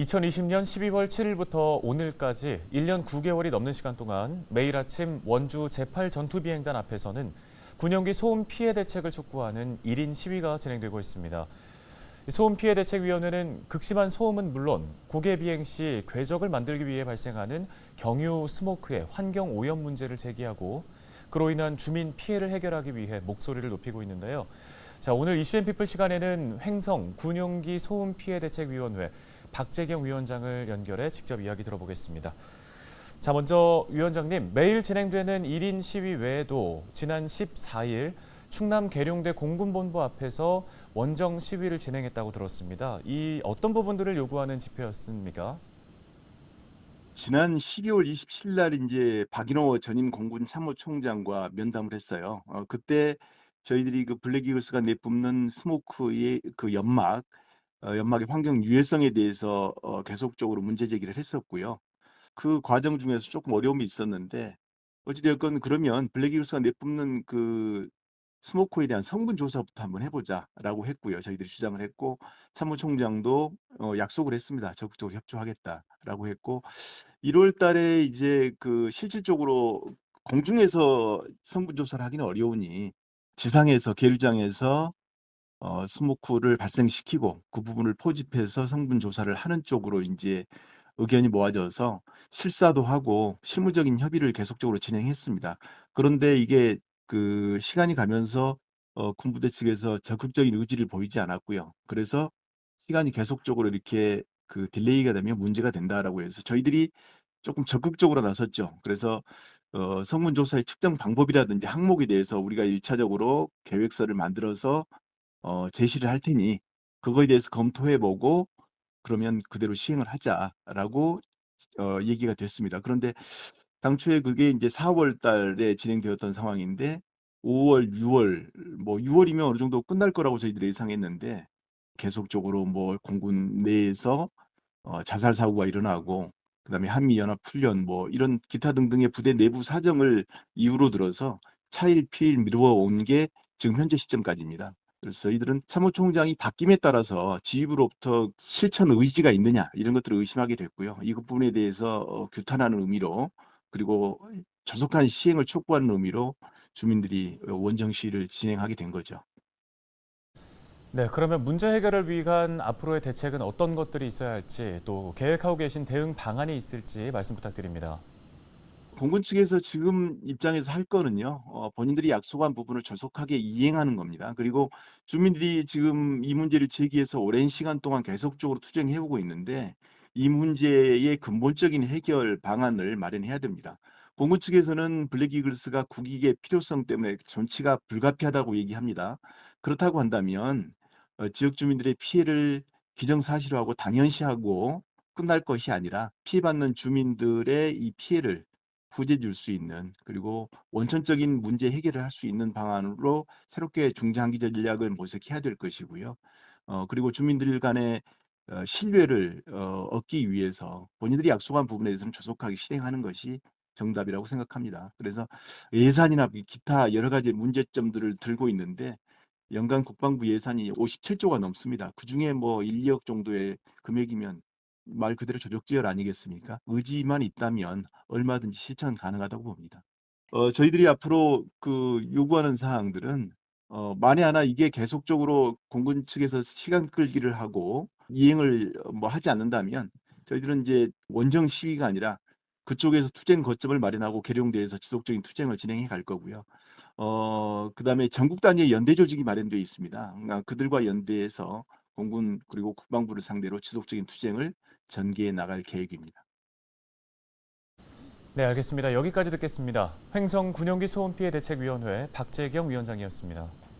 2020년 12월 7일부터 오늘까지 1년 9개월이 넘는 시간 동안 매일 아침 원주 제8 전투비행단 앞에서는 군용기 소음 피해 대책을 촉구하는 1인 시위가 진행되고 있습니다. 소음피해대책위원회는 극심한 소음은 물론 고개 비행 시 궤적을 만들기 위해 발생하는 경유 스모크의 환경 오염 문제를 제기하고 그로 인한 주민 피해를 해결하기 위해 목소리를 높이고 있는데요. 자, 오늘 이슈앤피플 시간에는 횡성 군용기 소음 피해 대책위원회 박재경 위원장을 연결해 직접 이야기 들어보겠습니다. 자, 먼저 위원장님, 매일 진행되는 1인 시위 외에도 지난 14일 충남 계룡대 공군본부 앞에서 원정 시위를 진행했다고 들었습니다. 이 어떤 부분들을 요구하는 집회였습니까? 지난 12월 27일 날 이제 박인호 전임 공군 참모총장과 면담을 했어요. 그때 저희들이 그 블랙 이글스가 내뿜는 스모크의 그 연막의 환경 유해성에 대해서 계속적으로 문제 제기를 했었고요. 그 과정 중에서 조금 어려움이 있었는데 어찌되었건 그러면 블랙 이글스가 내뿜는 그 스모커에 대한 성분 조사부터 한번 해보자라고 했고요. 저희들이 주장을 했고 참모총장도 약속을 했습니다. 적극적으로 협조하겠다라고 했고 1월 달에 이제 그 실질적으로 공중에서 성분 조사를 하기는 어려우니 지상에서 계류장에서 스모크를 발생시키고 그 부분을 포집해서 성분 조사를 하는 쪽으로 이제 의견이 모아져서 실사도 하고 실무적인 협의를 계속적으로 진행했습니다. 그런데 이게 그 시간이 가면서 군부대 측에서 적극적인 의지를 보이지 않았고요. 그래서 시간이 계속적으로 이렇게 그 딜레이가 되면 문제가 된다라고 해서 저희들이 조금 적극적으로 나섰죠. 그래서 성분 조사의 측정 방법이라든지 항목에 대해서 우리가 1차적으로 계획서를 만들어서 제시를 할 테니 그거에 대해서 검토해보고 그러면 그대로 시행을 하자라고 얘기가 됐습니다. 그런데 당초에 그게 이제 4월 달에 진행되었던 상황인데 5월, 6월, 뭐 6월이면 어느 정도 끝날 거라고 저희들이 예상했는데 계속적으로 뭐 공군 내에서 자살 사고가 일어나고 그다음에 한미연합훈련 뭐 이런 기타 등등의 부대 내부 사정을 이유로 들어서 차일피일 미루어 온 게 지금 현재 시점까지입니다. 그래서 저희들은 참모총장이 바뀜에 따라서 지휘부로부터 실천 의지가 있느냐 이런 것들을 의심하게 됐고요. 이 부분에 대해서 규탄하는 의미로 그리고 조속한 시행을 촉구하는 의미로 주민들이 원정 시위를 진행하게 된 거죠. 네, 그러면 문제 해결을 위한 앞으로의 대책은 어떤 것들이 있어야 할지 또 계획하고 계신 대응 방안이 있을지 말씀 부탁드립니다. 공군 측에서 지금 입장에서 할 거는요, 본인들이 약속한 부분을 조속하게 이행하는 겁니다. 그리고 주민들이 지금 이 문제를 제기해서 오랜 시간 동안 계속적으로 투쟁해오고 있는데 이 문제의 근본적인 해결 방안을 마련해야 됩니다. 공군 측에서는 블랙 이글스가 국익의 필요성 때문에 존치가 불가피하다고 얘기합니다. 그렇다고 한다면 지역 주민들의 피해를 기정사실화하고 당연시하고 끝날 것이 아니라 피해받는 주민들의 이 피해를 후재 줄 수 있는 그리고 원천적인 문제 해결을 할 수 있는 방안으로 새롭게 중장기 전략을 모색해야 될 것이고요. 그리고 주민들 간의 신뢰를 얻기 위해서 본인들이 약속한 부분에 대해서는 조속하게 실행하는 것이 정답이라고 생각합니다. 그래서 예산이나 기타 여러 가지 문제점들을 들고 있는데 연간 국방부 예산이 57조가 넘습니다. 그중에 뭐 1, 2억 정도의 금액이면 말 그대로 조족지혈 아니겠습니까? 의지만 있다면 얼마든지 실천 가능하다고 봅니다. 저희들이 앞으로 그 요구하는 사항들은 만에 하나 이게 계속적으로 공군 측에서 시간 끌기를 하고 이행을 뭐 하지 않는다면 저희들은 이제 원정 시위가 아니라 그쪽에서 투쟁 거점을 마련하고 계룡대에서 지속적인 투쟁을 진행해 갈 거고요. 그다음에 전국 단위의 연대 조직이 마련되어 있습니다. 그러니까 그들과 연대해서 공군 그리고 국방부를 상대로 지속적인 투쟁을 전개해 나갈 계획입니다. 네, 알겠습니다. 여기까지 듣겠습니다. 횡성 군용기 소음 피해 대책위원회 박재경 위원장이었습니다.